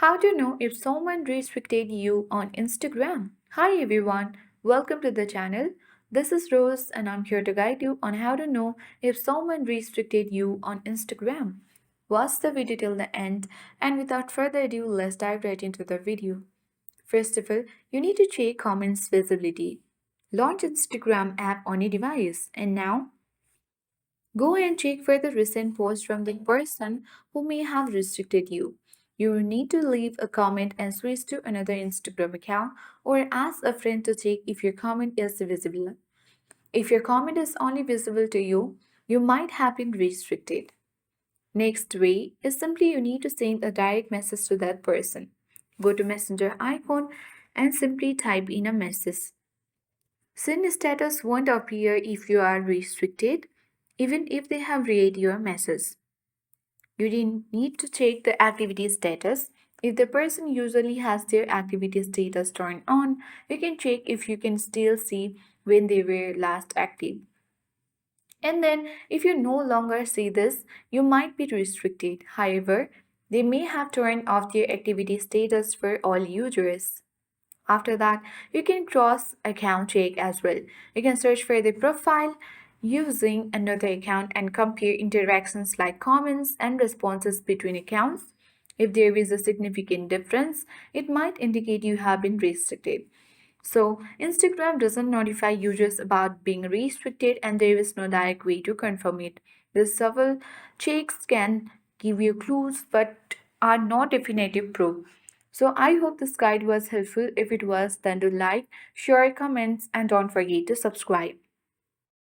How to know if someone restricted you on Instagram? Hi everyone, welcome to the channel. This is Rose and I'm here to guide you on how to know if someone restricted you on Instagram. Watch the video till the end and without further ado, let's dive right into the video. First of all, you need to check comments visibility. Launch Instagram app on your device and now go and check for the recent post from the person who may have restricted you. You will need to leave a comment and switch to another Instagram account or ask a friend to check if your comment is visible. If your comment is only visible to you, you might have been restricted. Next way is simply you need to send a direct message to that person. Go to messenger icon and simply type in a message. Send status won't appear if you are restricted, even if they have read your message. You didn't need to check the activity status. If the person usually has their activity status turned on, you can check if you can still see when they were last active. And then, if you no longer see this, you might be restricted. However, they may have turned off their activity status for all users. After that, you can cross account check as well. You can search for the profile using another account and compare interactions like comments and responses between accounts. If there is a significant difference, it might indicate you have been restricted. So, Instagram doesn't notify users about being restricted and there is no direct way to confirm it. The several checks can give you clues but are not definitive proof. So, I hope this guide was helpful. If it was, then do like, share, comments, and don't forget to subscribe.